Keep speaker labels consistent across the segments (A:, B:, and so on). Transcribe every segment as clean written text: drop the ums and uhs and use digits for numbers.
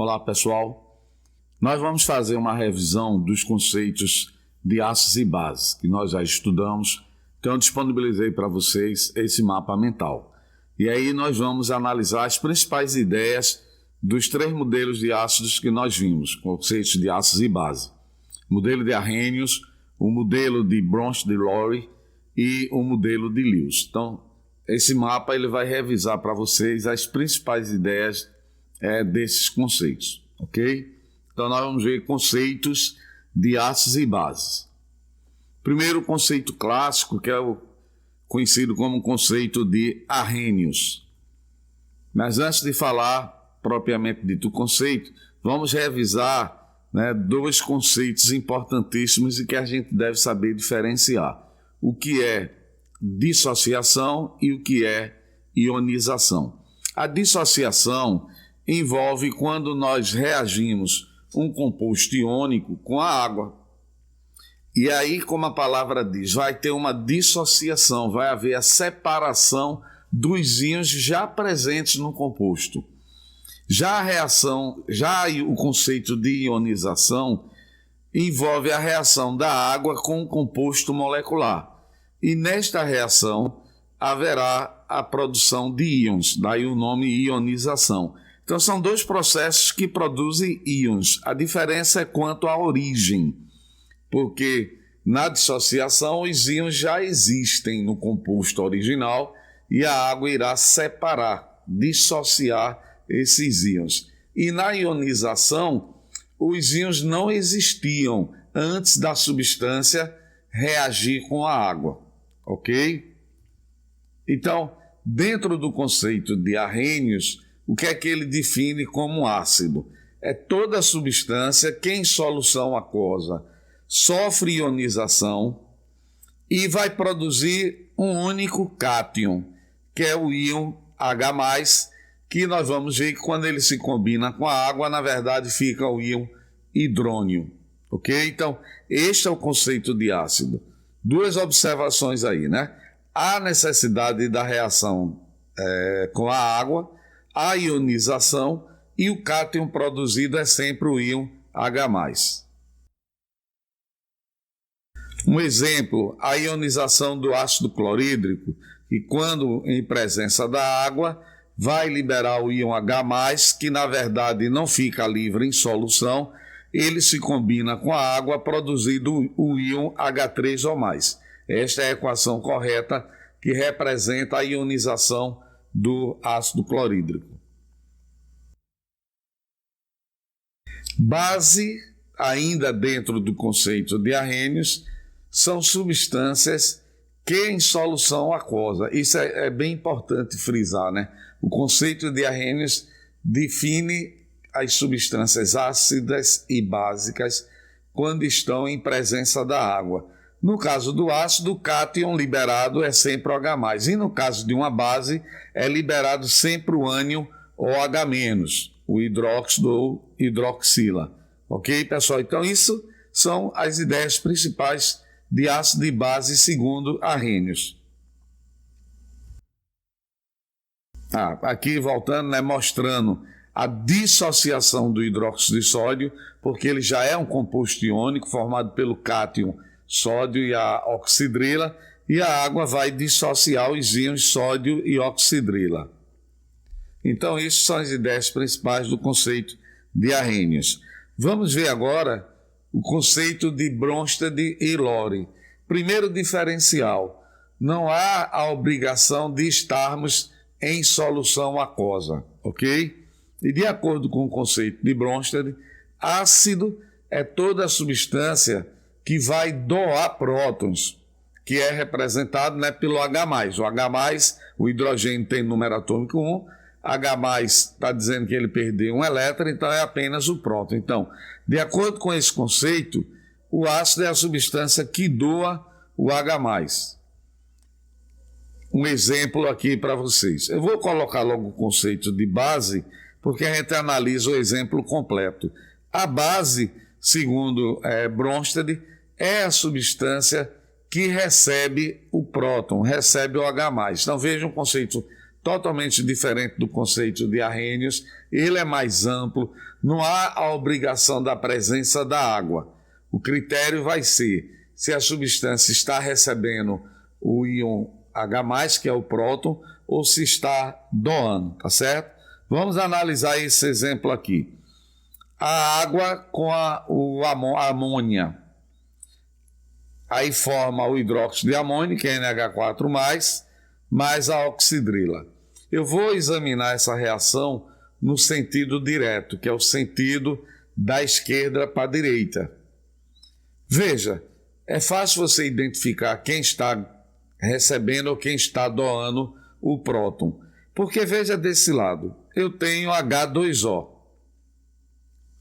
A: Olá, pessoal. Nós vamos fazer uma revisão dos conceitos de ácidos e bases, que nós já estudamos. Então, eu disponibilizei para vocês esse mapa mental. E aí nós vamos analisar as principais ideias dos 3 modelos de ácidos que nós vimos, conceitos de ácidos e base. O modelo de Arrhenius, o modelo de Bronsted-Lowry e o modelo de Lewis. Então, esse mapa ele vai revisar para vocês as principais ideias desses conceitos, ok? Então, nós vamos ver conceitos de ácidos e bases. Primeiro, o conceito clássico, que é o conhecido como conceito de Arrhenius. Mas antes de falar propriamente dito o conceito, vamos revisar 2 conceitos importantíssimos e que a gente deve saber diferenciar. O que é dissociação e o que é ionização. A dissociação envolve quando nós reagimos um composto iônico com a água. E aí, como a palavra diz, vai ter uma dissociação, vai haver a separação dos íons já presentes no composto. Já o conceito de ionização envolve a reação da água com o composto molecular. E nesta reação haverá a produção de íons, daí o nome ionização. Então são 2 processos que produzem íons. A diferença é quanto à origem, porque na dissociação os íons já existem no composto original e a água irá separar, dissociar esses íons. E na ionização, os íons não existiam antes da substância reagir com a água, ok? Então, dentro do conceito de Arrhenius, o que é que ele define como ácido? É toda substância que em solução aquosa sofre ionização e vai produzir um único cátion, que é o íon H+, que nós vamos ver que quando ele se combina com a água, na verdade fica o íon hidrônio, ok? Então, este é o conceito de ácido. 2 observações aí, né? Há necessidade da reação com a água, a ionização e o cátion produzido é sempre o íon H+. Um exemplo, a ionização do ácido clorídrico, que quando em presença da água, vai liberar o íon H+, que na verdade não fica livre em solução, ele se combina com a água, produzindo o íon H3 ou mais. Esta é a equação correta que representa a ionização do ácido clorídrico. Base, ainda dentro do conceito de Arrhenius, são substâncias que em solução aquosa. Isso é bem importante frisar, né? O conceito de Arrhenius define as substâncias ácidas e básicas quando estão em presença da água. No caso do ácido, o cátion liberado é sempre o H+. E no caso de uma base, é liberado sempre o ânion ou H-, o hidróxido ou hidroxila. Ok, pessoal? Então, isso são as ideias principais de ácido e base segundo Arrhenius. Aqui voltando, mostrando a dissociação do hidróxido de sódio, porque ele já é um composto iônico formado pelo cátion sódio e a oxidrila, e a água vai dissociar os íons sódio e oxidrila. Então, isso são as ideias principais do conceito de Arrhenius. Vamos ver agora o conceito de Bronsted e Lowry. Primeiro diferencial, não há a obrigação de estarmos em solução aquosa, ok? E de acordo com o conceito de Bronsted, ácido é toda a substância que vai doar prótons, que é representado pelo H+. O H+, o hidrogênio tem número atômico 1, H+, está dizendo que ele perdeu um elétron, então é apenas o próton. Então, de acordo com esse conceito, o ácido é a substância que doa o H+. Um exemplo aqui para vocês. Eu vou colocar logo o conceito de base, porque a gente analisa o exemplo completo. A base, segundo Bronsted, é a substância que recebe o próton, recebe o H+. Então veja um conceito totalmente diferente do conceito de Arrhenius. Ele é mais amplo, Não há a obrigação da presença da água. O critério vai ser se a substância está recebendo o íon H+, que é o próton, ou se está doando, tá certo? Vamos analisar esse exemplo aqui. A água com a amônia. Aí forma o hidróxido de amônio, que é NH4+, mais a oxidrila. Eu vou examinar essa reação no sentido direto, que é o sentido da esquerda para a direita. Veja, é fácil você identificar quem está recebendo ou quem está doando o próton. Porque veja desse lado, eu tenho H2O.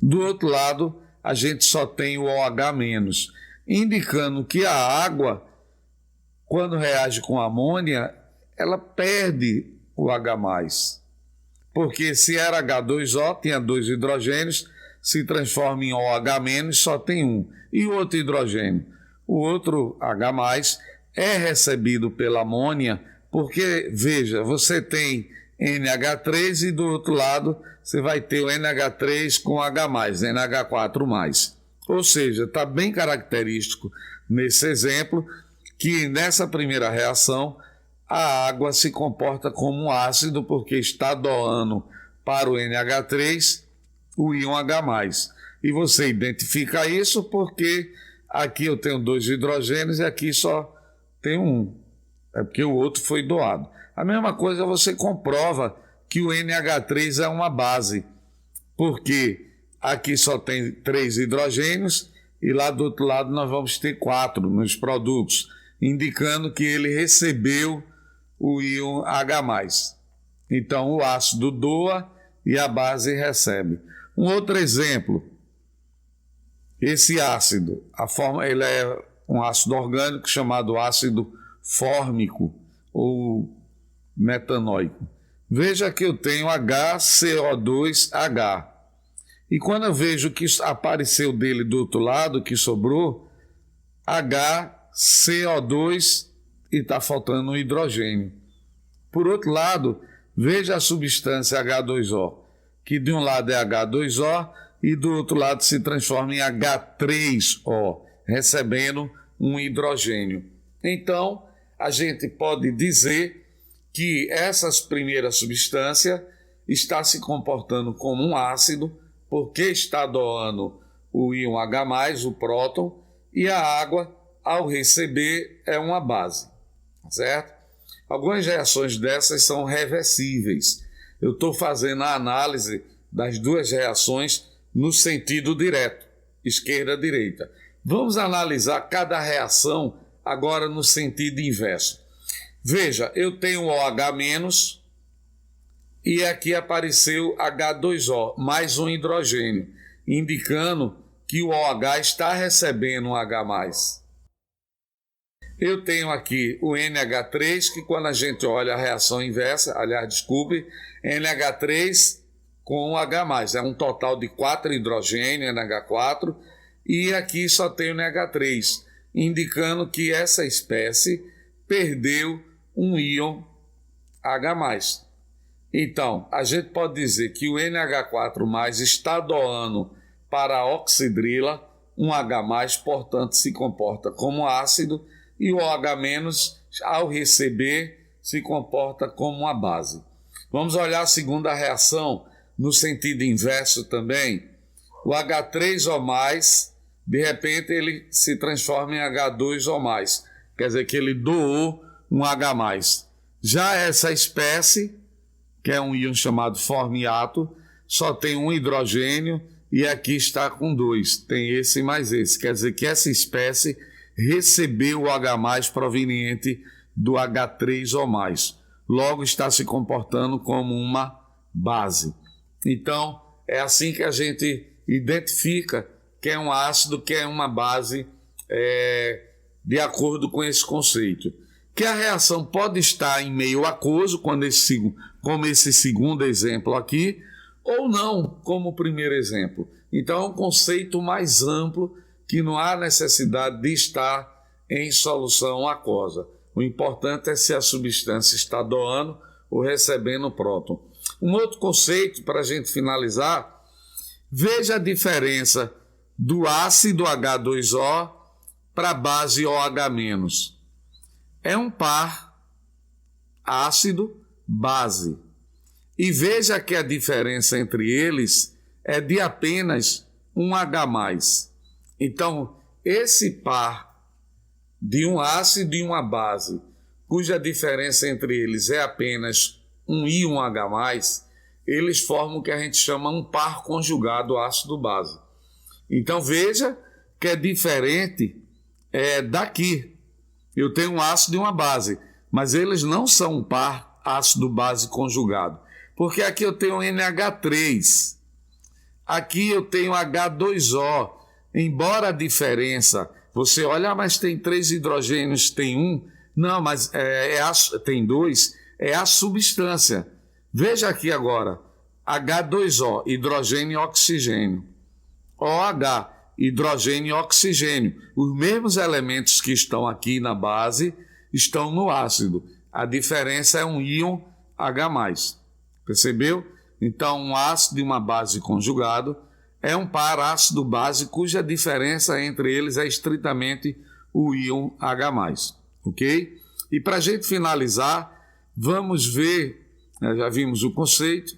A: Do outro lado, a gente só tem o OH-, indicando que a água, quando reage com amônia, ela perde o H+. Porque se era H2O, tinha 2 hidrogênios, se transforma em OH-, só tem um. E o outro hidrogênio? O outro H+, é recebido pela amônia, porque, veja, você tem NH3 e do outro lado você vai ter o NH3 com H+, NH4+. Ou seja, está bem característico nesse exemplo que nessa primeira reação a água se comporta como um ácido porque está doando para o NH3 o íon H+. E você identifica isso porque aqui eu tenho 2 hidrogênios e aqui só tem um. É porque o outro foi doado. A mesma coisa você comprova que o NH3 é uma base, porque aqui só tem 3 hidrogênios e lá do outro lado nós vamos ter 4 nos produtos, indicando que ele recebeu o íon H+. Então o ácido doa e a base recebe. Um outro exemplo, esse ácido, ele é um ácido orgânico chamado ácido fórmico ou metanóico. Veja que eu tenho HCO2H. E quando eu vejo que apareceu dele do outro lado, que sobrou, HCO2 e está faltando um hidrogênio. Por outro lado, veja a substância H2O, que de um lado é H2O e do outro lado se transforma em H3O, recebendo um hidrogênio. Então, a gente pode dizer que essa primeira substância está se comportando como um ácido, porque está doando o íon H+, o próton, e a água, ao receber, é uma base, certo? Algumas reações dessas são reversíveis. Eu estou fazendo a análise das duas reações no sentido direto, esquerda-direita. Vamos analisar cada reação agora no sentido inverso. Veja, eu tenho OH- e aqui apareceu H2O, mais um hidrogênio, indicando que o OH está recebendo um H+. Eu tenho aqui o NH3, que quando a gente olha a reação inversa, aliás, desculpe, NH3 com o H+, é um total de 4 hidrogênios, NH4, e aqui só tem o NH3, indicando que essa espécie perdeu um íon H+. Então, a gente pode dizer que o NH4+ está doando para a oxidrila, um H+, portanto, se comporta como ácido, e o OH-, ao receber, se comporta como uma base. Vamos olhar a segunda reação no sentido inverso também. O H3O+, de repente, ele se transforma em H2O+, quer dizer que ele doou um H+. Já essa espécie, que é um íon chamado formiato, só tem um hidrogênio e aqui está com 2, tem esse mais esse, quer dizer que essa espécie recebeu o H+ proveniente do H3O+, logo está se comportando como uma base. Então, é assim que a gente identifica que é um ácido, que é uma base, de acordo com esse conceito. Que a reação pode estar em meio aquoso, como esse segundo exemplo aqui, ou não, como o primeiro exemplo. Então, é um conceito mais amplo que não há necessidade de estar em solução aquosa. O importante é se a substância está doando ou recebendo próton. Um outro conceito, para a gente finalizar, Veja a diferença do ácido H2O para a base OH-. É um par ácido-base. E veja que a diferença entre eles é de apenas um H+. Então, esse par de um ácido e uma base, cuja diferença entre eles é apenas um I e um H+, eles formam o que a gente chama um par conjugado ácido-base. Então, veja que é diferente daqui. Eu tenho um ácido e uma base, mas eles não são um par ácido-base conjugado. Porque aqui eu tenho NH3, aqui eu tenho H2O. Embora a diferença, você olha, mas tem 3 hidrogênios, tem um. Não, mas tem 2, é a substância. Veja aqui agora, H2O, hidrogênio e oxigênio. OH, hidrogênio e oxigênio. Os mesmos elementos que estão aqui na base estão no ácido. A diferença é um íon H+. Percebeu? Então, um ácido e uma base conjugado é um par ácido-base cuja diferença entre eles é estritamente o íon H+. Ok? E para a gente finalizar, vamos ver, já vimos o conceito,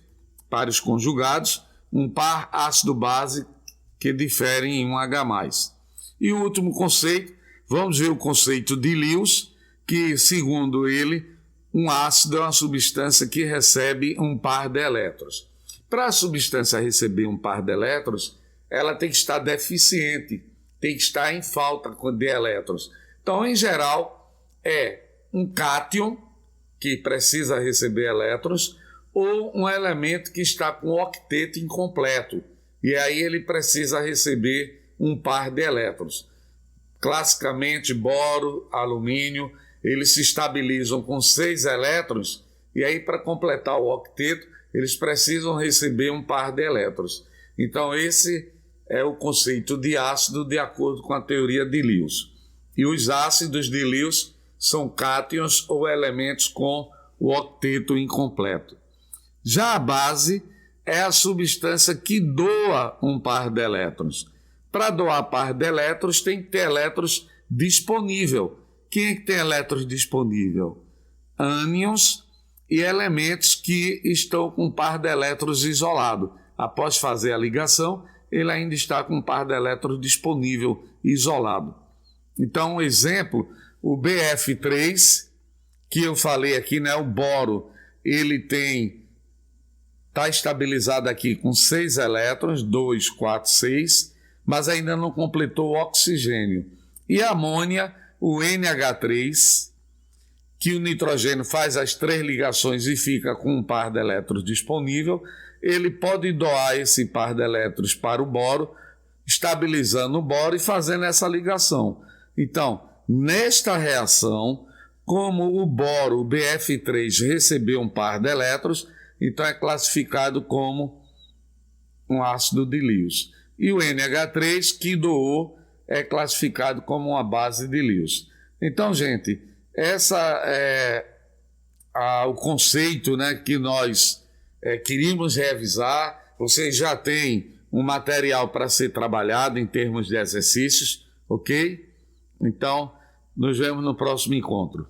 A: pares conjugados, um par ácido-base que diferem em um H+. E o último conceito, vamos ver o conceito de Lewis, que, segundo ele, um ácido é uma substância que recebe um par de elétrons. Para a substância receber um par de elétrons, ela tem que estar deficiente, tem que estar em falta de elétrons. Então, em geral, é um cátion, que precisa receber elétrons, ou um elemento que está com o octeto incompleto, e aí ele precisa receber um par de elétrons. Classicamente, boro, alumínio, eles se estabilizam com 6 elétrons, e aí para completar o octeto, eles precisam receber um par de elétrons. Então esse é o conceito de ácido de acordo com a teoria de Lewis. E os ácidos de Lewis são cátions ou elementos com o octeto incompleto. Já a base é a substância que doa um par de elétrons. Para doar par de elétrons tem que ter elétrons disponível. Quem é que tem elétrons disponível? Ânions e elementos que estão com um par de elétrons isolado. Após fazer a ligação, ele ainda está com um par de elétrons disponível isolado. Então, um exemplo, o BF3, que eu falei aqui, né, o boro, ele está estabilizado aqui com 6 elétrons, 2, 4, 6, mas ainda não completou o oxigênio. E a amônia, o NH3, que o nitrogênio faz as 3 ligações e fica com um par de elétrons disponível, ele pode doar esse par de elétrons para o boro, estabilizando o boro e fazendo essa ligação. Então, nesta reação, como o boro, o BF3, recebeu um par de elétrons, então é classificado como um ácido de Lewis. E o NH3, que doou, é classificado como uma base de Lewis. Então, gente, essa é o conceito, né, que nós queríamos revisar. Vocês já têm um material para ser trabalhado em termos de exercícios, ok? Então, nos vemos no próximo encontro.